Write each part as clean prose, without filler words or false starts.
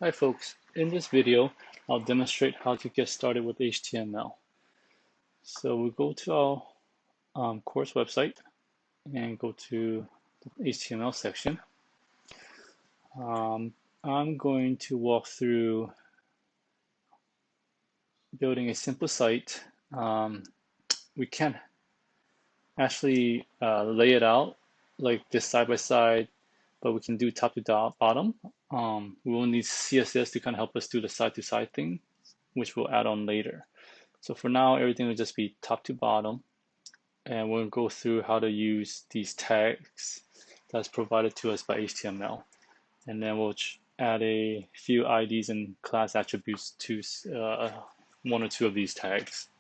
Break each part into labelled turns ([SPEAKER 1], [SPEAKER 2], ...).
[SPEAKER 1] Hi folks, in this video I'll demonstrate how to get started with HTML. So we'll go to our course website and go to the HTML section. I'm going to walk through building a simple site. We can't actually lay it out like this side by side, but we can do top to bottom. We will need CSS to kind of help us do the side to side thing, which we'll add on later. So for now, everything will just be top to bottom, and we'll go through how to use these tags that's provided to us by HTML. And then we'll add a few IDs and class attributes to one or two of these tags.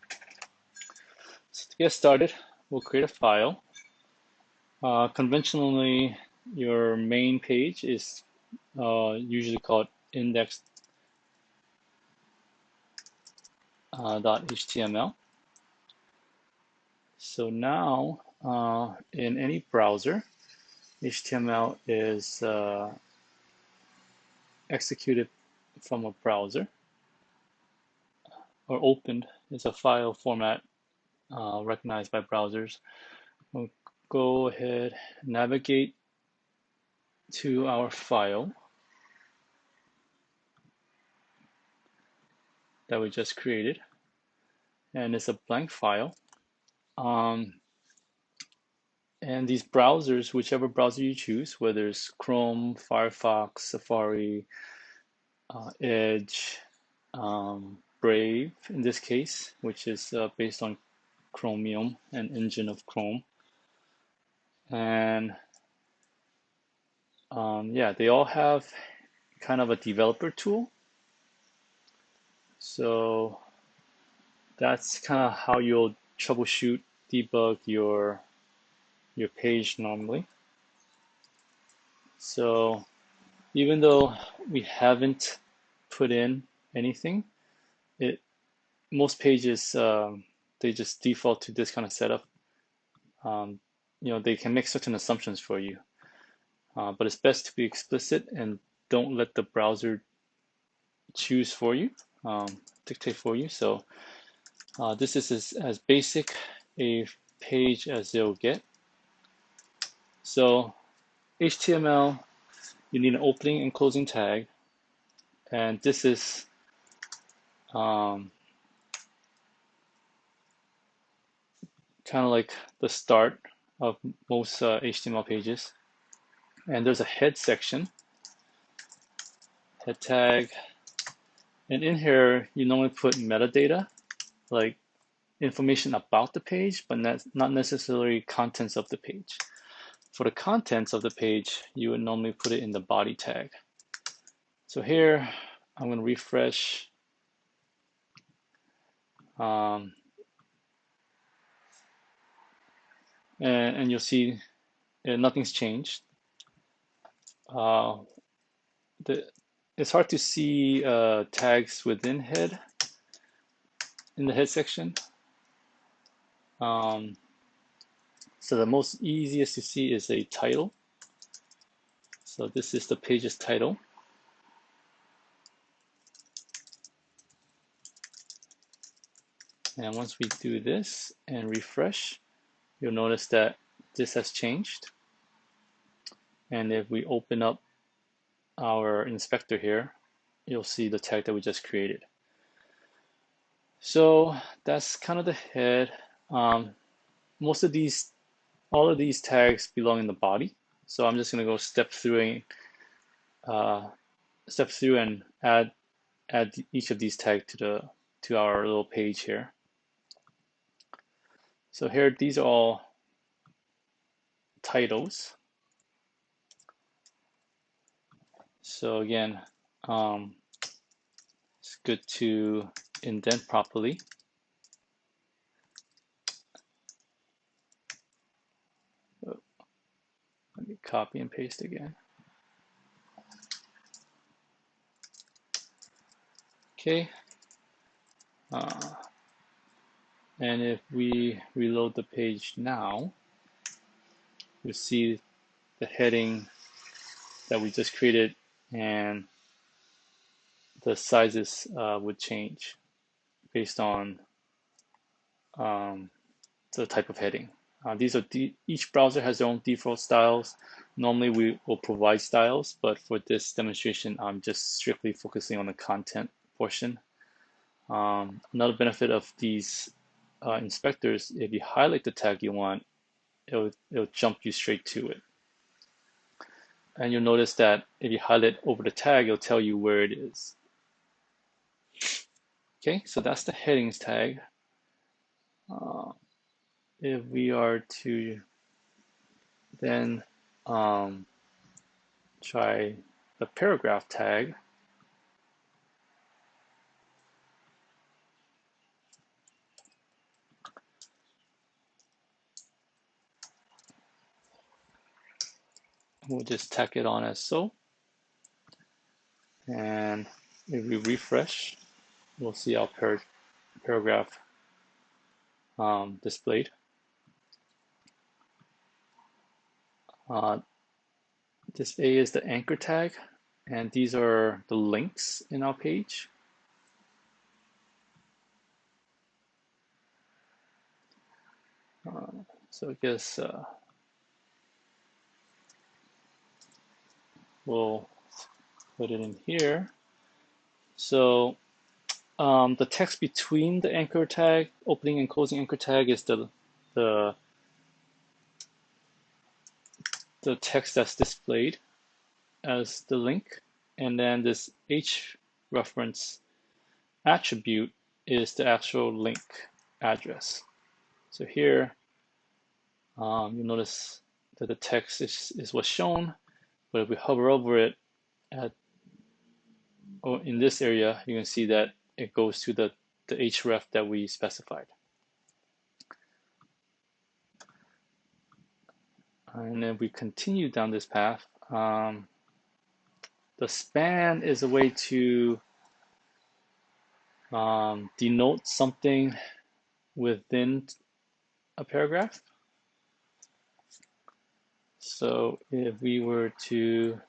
[SPEAKER 1] So to get started, we'll create a file. Conventionally, your main page is usually called index.html. So now, in any browser, HTML is executed from a browser or opened is a file format recognized by browsers. We'll go ahead, navigate to our file that we just created, and it's a blank file. And these browsers, whichever browser you choose, whether it's Chrome, Firefox, Safari, Edge, Brave in this case, which is based on Chromium, an engine of Chrome. And yeah, they all have kind of a developer tool. So that's kind of how you'll troubleshoot, debug your page normally. So even though we haven't put in anything, most pages they just default to this kind of setup. They can make certain assumptions for you, but it's best to be explicit and don't let the browser choose for you, dictate for you. So this is as basic a page as they'll get. So HTML, you need an opening and closing tag, and this is kind of like the start of most HTML pages. And there's a head section, head tag, and in here you normally put metadata, like information about the page, but not necessarily contents of the page. For the contents of the page, you would normally put it in the body tag. So here, I'm going to refresh. And you'll see nothing's changed. It's hard to see tags within head in the head section. So the most easiest to see is a title. So this is the page's title. And once we do this and refresh, you'll notice that this has changed. And if we open up our inspector here, you'll see the tag that we just created. So that's kind of the head. All of these tags belong in the body. So I'm just going to go step through and add each of these tags to our little page here. So here, these are all titles. So again, it's good to indent properly. Oh, let me copy and paste again. Okay. And if we reload the page now, you'll see the heading that we just created, and the sizes would change based on the type of heading. These are each browser has their own default styles. Normally we will provide styles, but for this demonstration, I'm just strictly focusing on the content portion. Another benefit of these inspectors, if you highlight the tag you want, it'll jump you straight to it. And you'll notice that if you highlight over the tag, it'll tell you where it is. Okay, so that's the headings tag. If we are to then try the paragraph tag, we'll just tack it on as so. And if we refresh, we'll see our paragraph displayed. This A is the anchor tag, and these are the links in our page. So I guess we'll put it in here. So the text between the anchor tag, opening and closing anchor tag, is the text that's displayed as the link, and then this H reference attribute is the actual link address. So here you notice that the text is what's shown, but if we hover over it in this area, you can see that it goes to the href that we specified. And then we continue down this path. The span is a way to denote something within a paragraph. So if we were to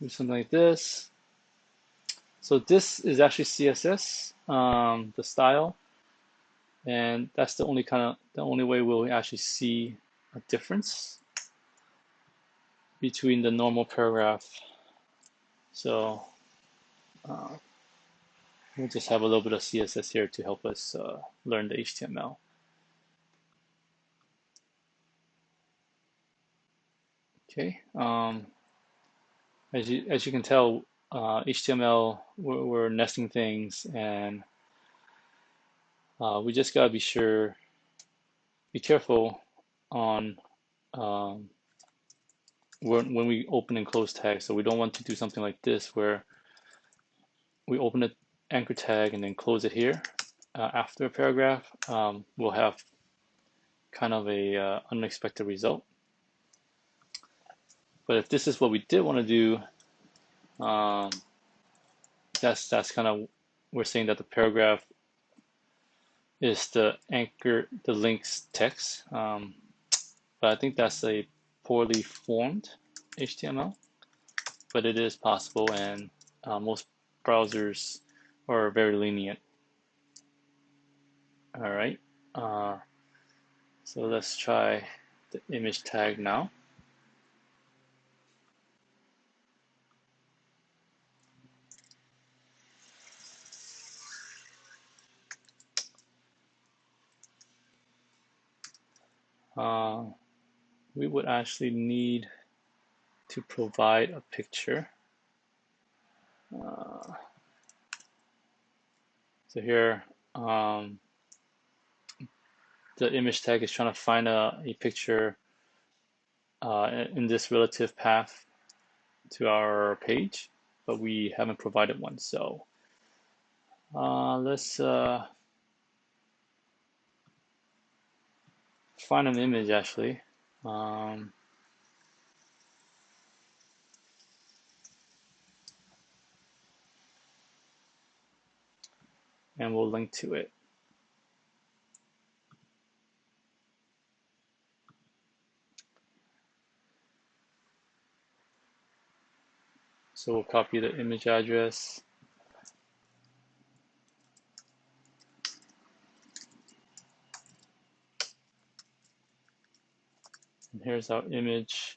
[SPEAKER 1] do something like this. So this is actually CSS, the style, and that's the only way we'll actually see a difference between the normal paragraph. So we'll just have a little bit of CSS here to help us learn the HTML. Okay, as you can tell, HTML, we're nesting things, and we just gotta be careful on when we open and close tags. So we don't want to do something like this where we open an anchor tag and then close it here after a paragraph. We'll have kind of a unexpected result. But if this is what we did want to do, that's kind of, we're saying that the paragraph is the anchor, the links text. But I think that's a poorly formed HTML, but it is possible, and most browsers are very lenient. All right, so let's try the image tag now. We would actually need to provide a picture. So here, the image tag is trying to find a picture in this relative path to our page, but we haven't provided one. So let's find an image actually. And we'll link to it. So we'll copy the image address. And here's our image.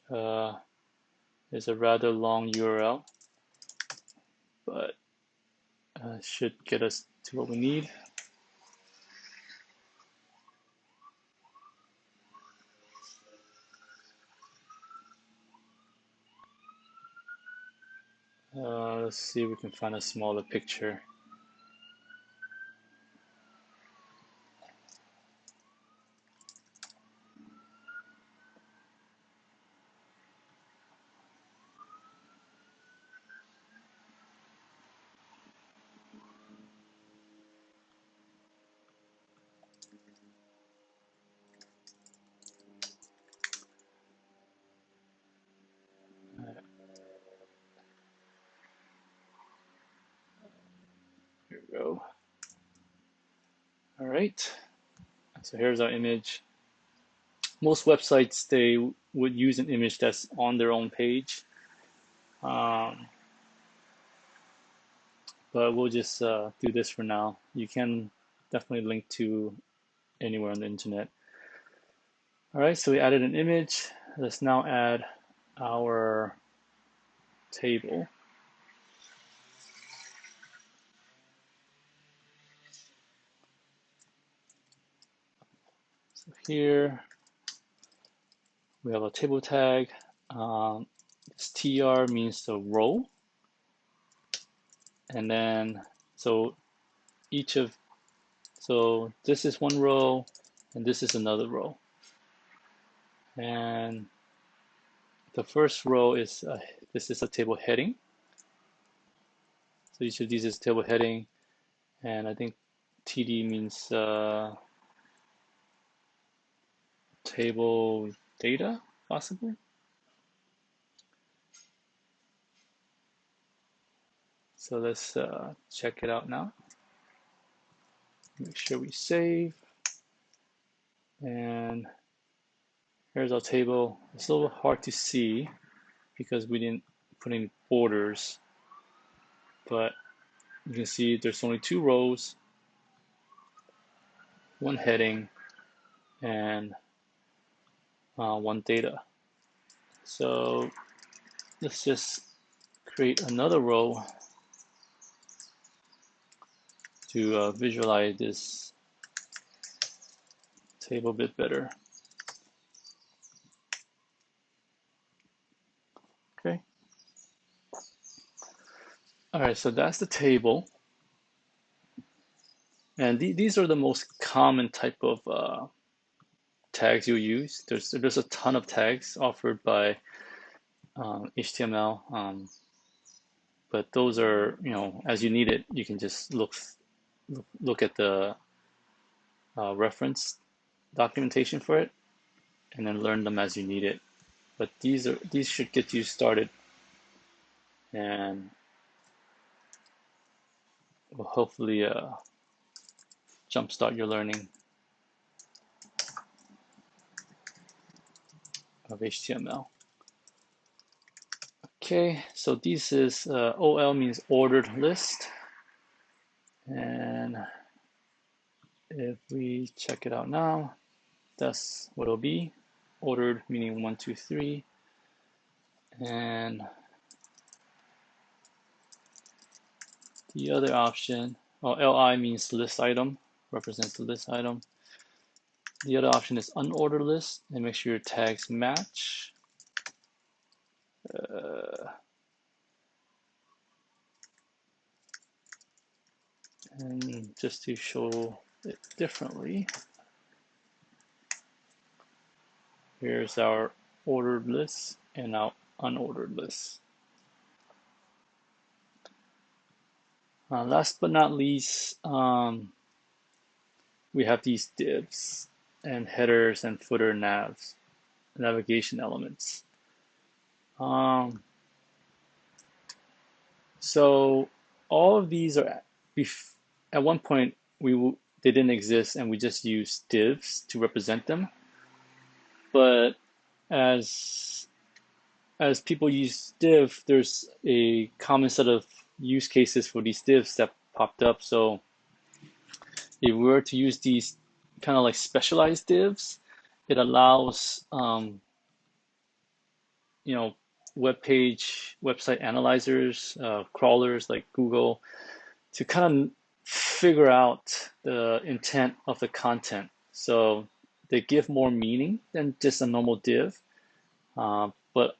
[SPEAKER 1] It's a rather long URL, but should get us to what we need. Let's see if we can find a smaller picture. Here we go. All right, so here's our image. Most websites, they would use an image that's on their own page. But we'll just do this for now. You can definitely link to anywhere on the internet. All right, so we added an image. Let's now add our table. So here we have a table tag. This tr means the row. And then, so this is one row and this is another row. And the first row is, this is a table heading. So each of these is table heading. And I think TD means table data, possibly. So let's check it out now. Make sure we save. And here's our table. It's a little hard to see because we didn't put any borders, but you can see there's only 2 rows, 1 heading, and 1 data. So let's just create another row to visualize this table a bit better. Okay. All right, so that's the table. And these are the most common type of tags you'll use. There's a ton of tags offered by HTML, but those are, as you need it, you can just look at the reference documentation for it, and then learn them as you need it. But these should get you started, and will hopefully jumpstart your learning of HTML. Okay, so this is OL means ordered list, and if we check it out now, that's what it'll be. Ordered meaning 1, 2, 3, and the other option, LI means list item, represents the list item. The other option is unordered list, and make sure your tags match. And just to show it differently, here's our ordered list and our unordered list. Last but not least, we have these divs and headers and footer navigation elements. So all of these are, at one point they didn't exist and we just used divs to represent them. But as as people use div, there's a common set of use cases for these divs that popped up. So if we were to use these kind of like specialized divs, it allows you know, website analyzers, crawlers like Google, to kind of figure out the intent of the content. So they give more meaning than just a normal div, but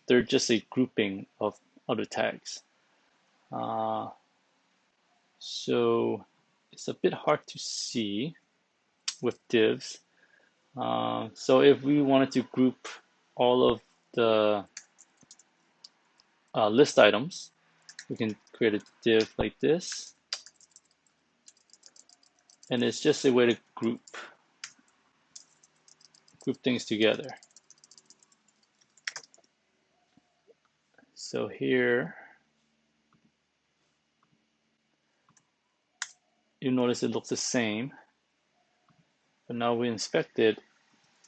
[SPEAKER 1] they're just a grouping of other tags. So it's a bit hard to see with divs. So if we wanted to group all of the list items, we can create a div like this, and it's just a way to group things together. So here you notice it looks the same, but now we inspect it,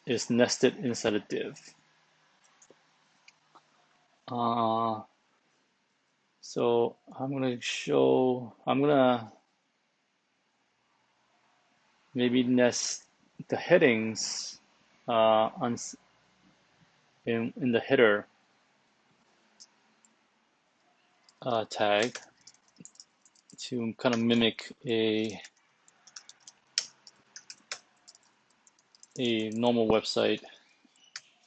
[SPEAKER 1] it's nested inside a div. So I'm gonna maybe nest the headings in the header tag to kind of mimic a normal website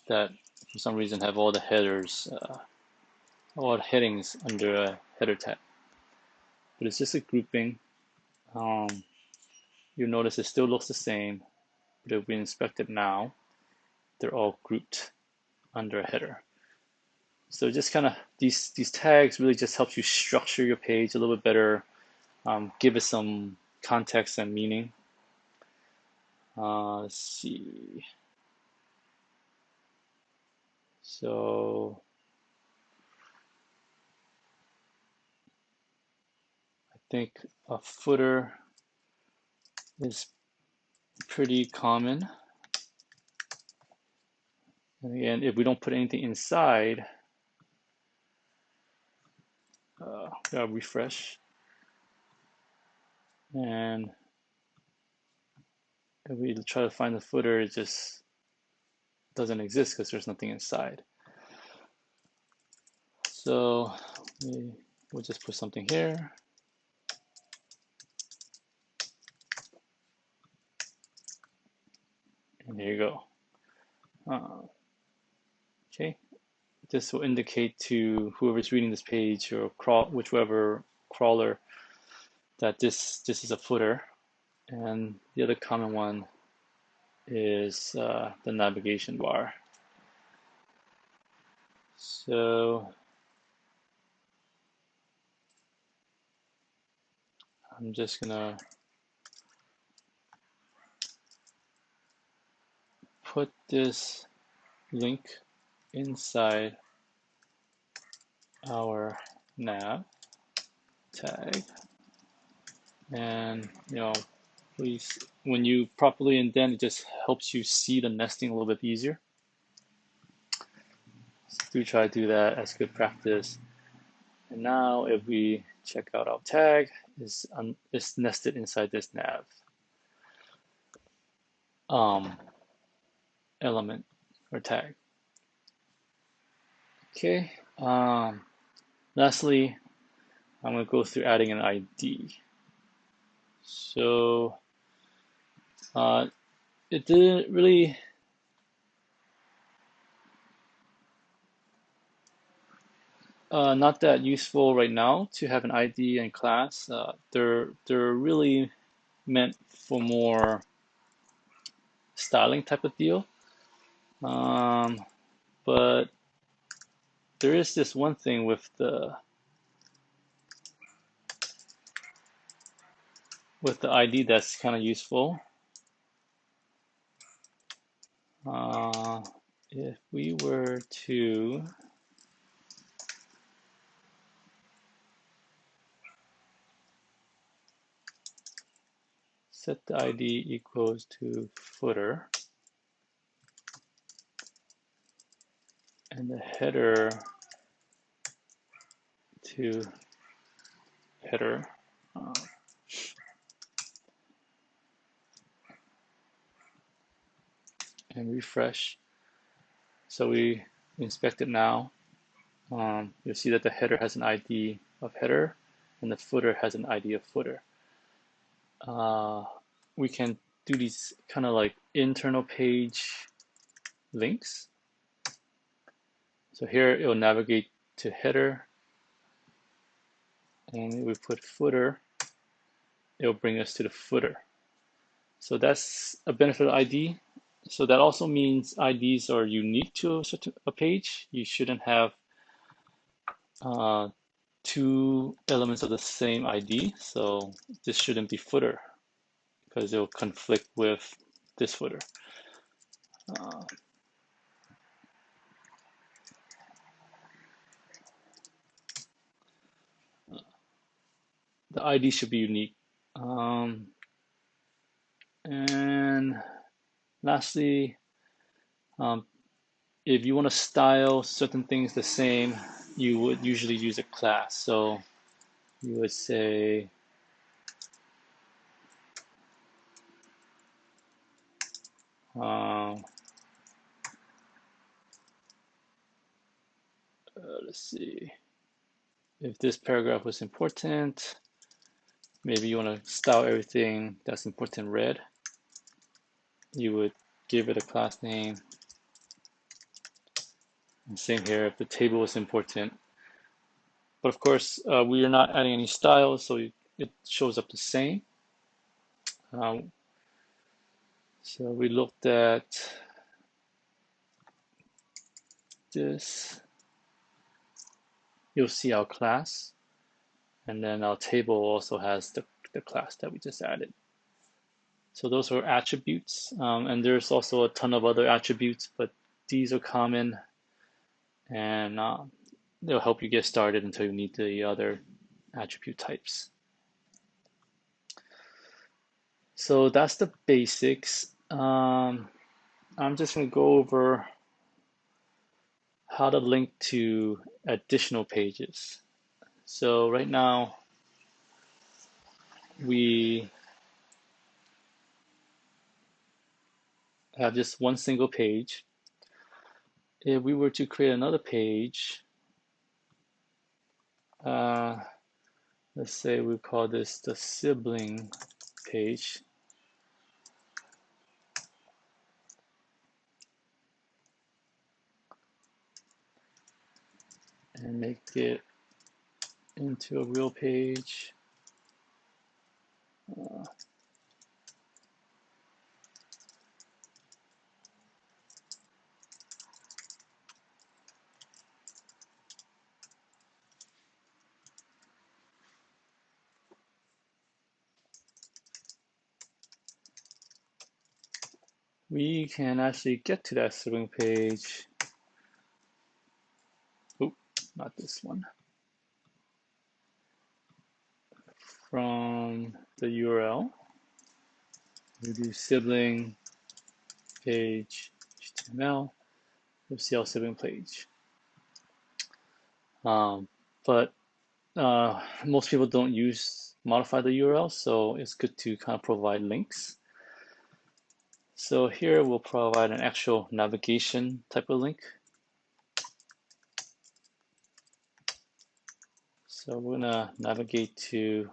[SPEAKER 1] that for some reason have all the headers, all the headings under a header tag. But it's just a grouping. You'll notice it still looks the same, but if we inspect it now, they're all grouped under a header. So just kind of these tags really just helps you structure your page a little bit better, give it some context and meaning. Let's see. So I think a footer is pretty common. And again, if we don't put anything inside, gotta refresh. And if we try to find the footer, it just doesn't exist because there's nothing inside. So we'll just put something here. And there you go. Okay, this will indicate to whoever's reading this page or whichever crawler that this is a footer. And the other common one is the navigation bar. So I'm just gonna put this link inside our nav tag, and please, when you properly indent, it just helps you see the nesting a little bit easier. So do try to do that as good practice. And now if we check out our tag, it's nested inside this nav element or tag. Okay. Lastly, I'm going to go through adding an ID. So it didn't really not that useful right now to have an ID in class. They're really meant for more styling type of deal. But there is this one thing with the ID that's kind of useful. If we were to set the ID equals to footer, and the header to header. And refresh. So we inspect it now. You'll see that the header has an ID of header and the footer has an ID of footer. We can do these kind of like internal page links. So here it will navigate to header, and we put footer, it will bring us to the footer. So that's a benefit of ID. So that also means IDs are unique to a page. You shouldn't have two elements of the same ID. So this shouldn't be footer because it will conflict with this footer. The ID should be unique. And lastly, if you want to style certain things the same, you would usually use a class. So you would say, let's see, if this paragraph was important, maybe you want to style everything that's important red, you would give it a class name. And same here, if the table was important. But of course, we are not adding any styles, so it shows up the same. So we looked at this. You'll see our class, and then our table also has the class that we just added. So those are attributes, and there's also a ton of other attributes, but these are common, and they'll help you get started until you need the other attribute types. So that's the basics. I'm just going to go over how to link to additional pages. So right now, we have just one single page. If we were to create another page, let's say we call this the sibling page. And make it into a real page. We can actually get to that sibling page. Oh, not this one. From the URL, we do sibling page HTML. You'll see our sibling page. But most people don't modify the URL, so it's good to kind of provide links. So here we'll provide an actual navigation type of link. So we're gonna navigate to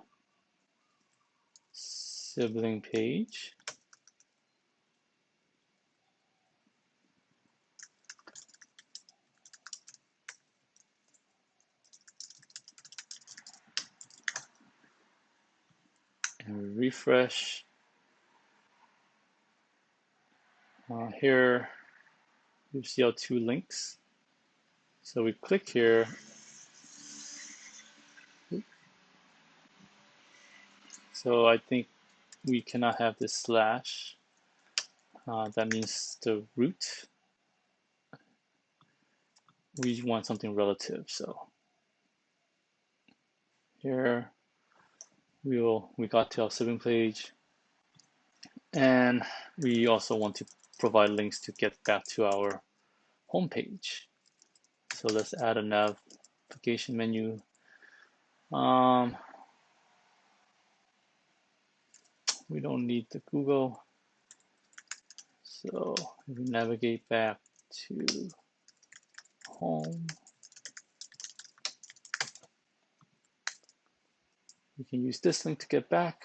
[SPEAKER 1] sibling page. And refresh. Here you see our two links. So we click here. So I think we cannot have this slash. That means the root. We want something relative. So here we got to our sibling page, and we also want to provide links to get back to our home page. So let's add a navigation menu. We don't need the Google. So if we navigate back to home, we can use this link to get back,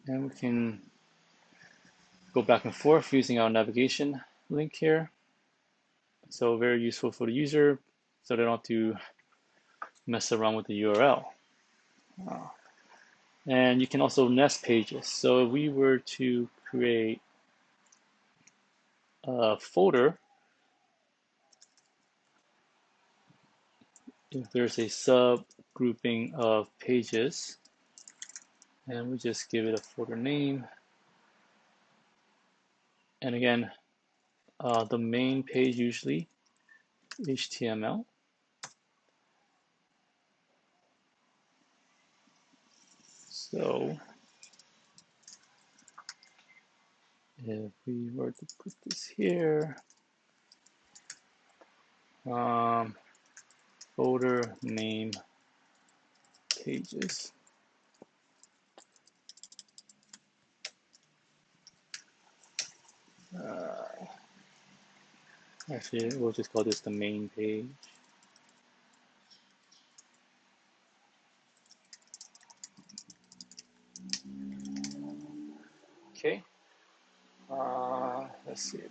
[SPEAKER 1] and we can go back and forth using our navigation link here. So very useful for the user, so they don't have to mess around with the URL. And you can also nest pages. So if we were to create a folder, if there's a subgrouping of pages, and we just give it a folder name. And again, the main page usually HTML. So if we were to put this here, folder name pages. Actually, we'll just call this the main page. Okay. Let's see.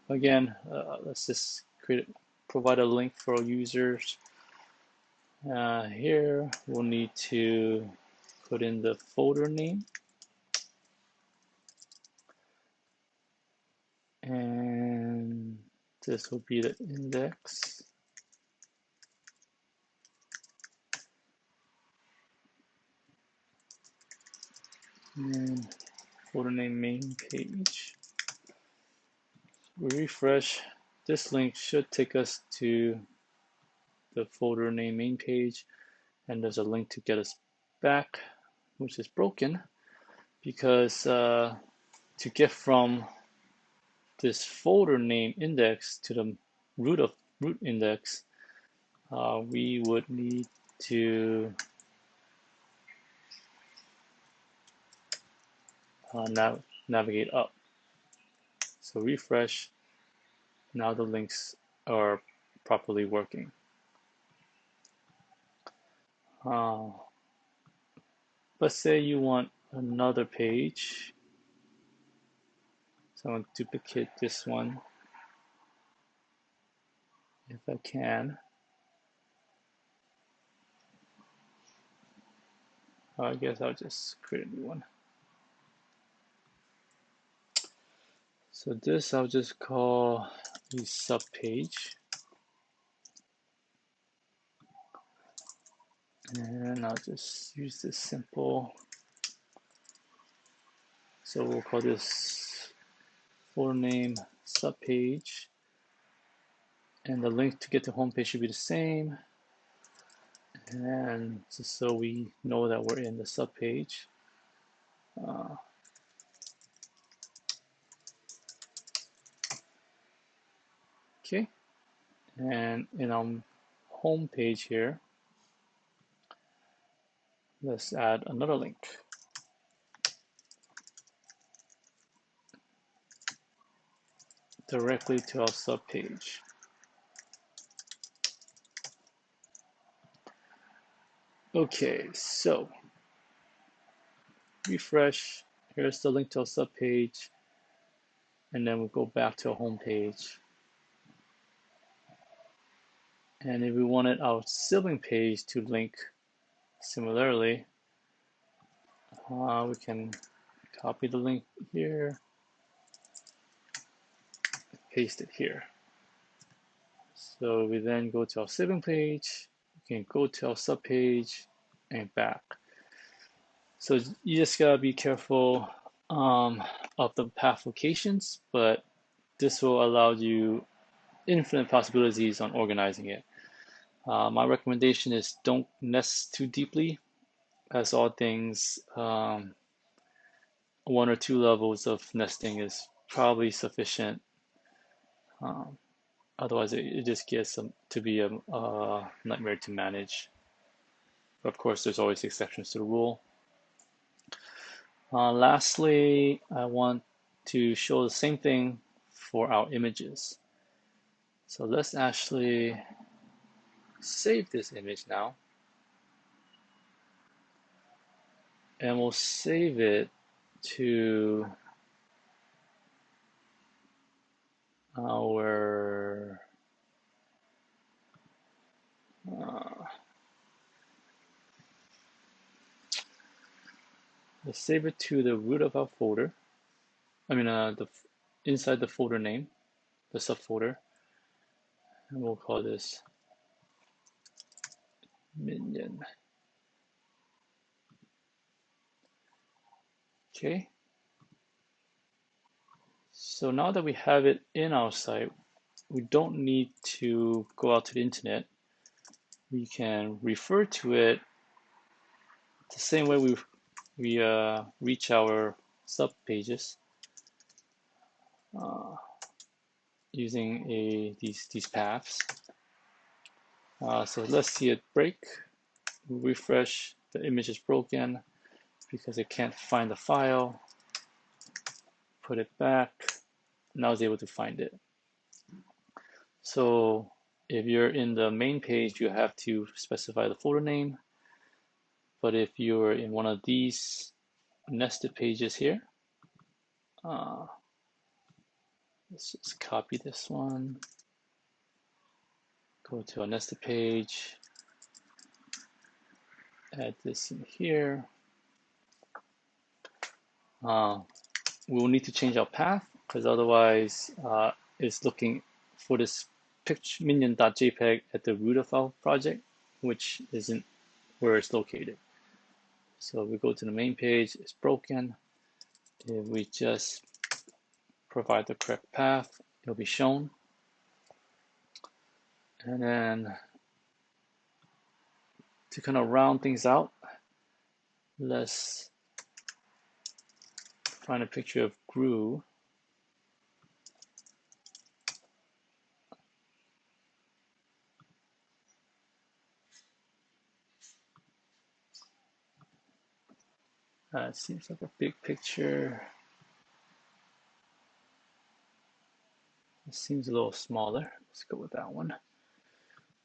[SPEAKER 1] Again, let's just provide a link for our users. Here, we'll need to put in the folder name. And this will be the index. And folder name main page. We refresh. This link should take us to the folder name main page, and there's a link to get us back, which is broken because to get from this folder name index to the root index, we would need to navigate up. So refresh. Now the links are properly working. Let's say you want another page. So I'm going to duplicate this one if I can. I guess I'll just create a new one. So this I'll just call a subpage. And I'll just use this simple. So we'll call this folder name subpage. And the link to get to homepage should be the same. And just so we know that we're in the subpage. Okay. And in our home page here, let's add another link. Directly to our subpage. Okay, so refresh. Here's the link to our subpage. And then we'll go back to our home page. And if we wanted our sibling page to link similarly, we can copy the link here, paste it here. So we then go to our sibling page, we can go to our subpage and back. So you just gotta be careful of the path locations, but this will allow you infinite possibilities on organizing it. My recommendation is don't nest too deeply. As all things, 1 or 2 levels of nesting is probably sufficient. Otherwise, it just gets to be a nightmare to manage. But of course, there's always exceptions to the rule. Lastly, I want to show the same thing for our images. So let's actually save this image now. And we'll save it to our let's save it to the root of our folder. I mean, inside the folder name, the subfolder, and we'll call this minion. Okay. So now that we have it in our site, we don't need to go out to the internet. We can refer to it the same way we reach our sub pages using these paths. So let's see it break. We refresh, the image is broken because it can't find the file. Put it back. Now it's able to find it. So if you're in the main page, you have to specify the folder name. But if you're in one of these nested pages here, let's just copy this one, go to a nested page, add this in here. We'll need to change our path because otherwise it's looking for this picture minion.jpg at the root of our project, which isn't where it's located. So we go to the main page, it's broken. If we just provide the correct path, it'll be shown. And then to kind of round things out, let's find a picture of Gru. It seems like a big picture. It seems a little smaller. Let's go with that one.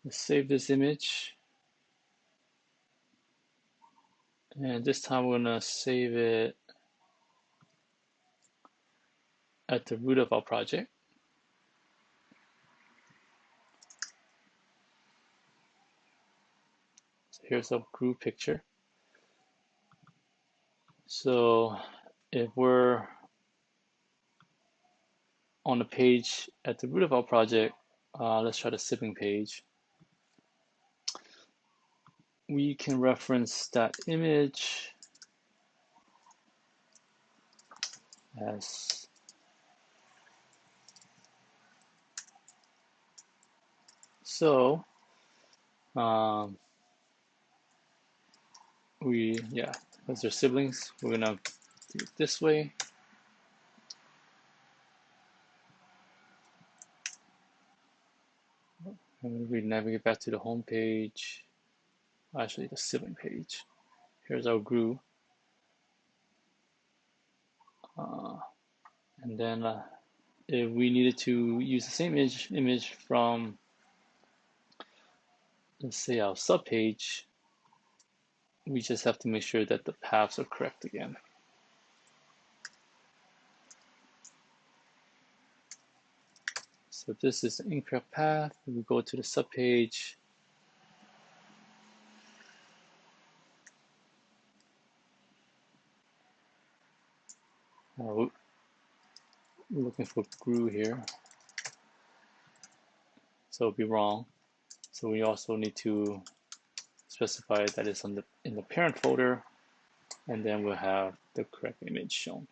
[SPEAKER 1] Let's save this image. And this time we're gonna save it at the root of our project. So here's a Gru picture. So if we're on the page at the root of our project, let's try the sibling page. We can reference that image as so. As their siblings, we're gonna do it this way. And we navigate back to the home page. Actually, the sibling page. Here's our Gru. And then if we needed to use the same image from, let's say, our subpage, we just have to make sure that the paths are correct again. So if this is the incorrect path, we go to the subpage. We're looking for Gru here, so it'll be wrong. So we also need to specify that it's in the parent folder, and then we'll have the correct image shown.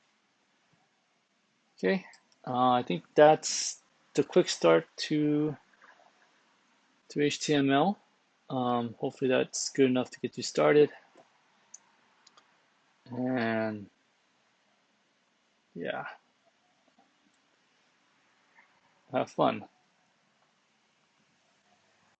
[SPEAKER 1] Okay, I think that's the quick start to HTML. Hopefully that's good enough to get you started. And yeah, have fun.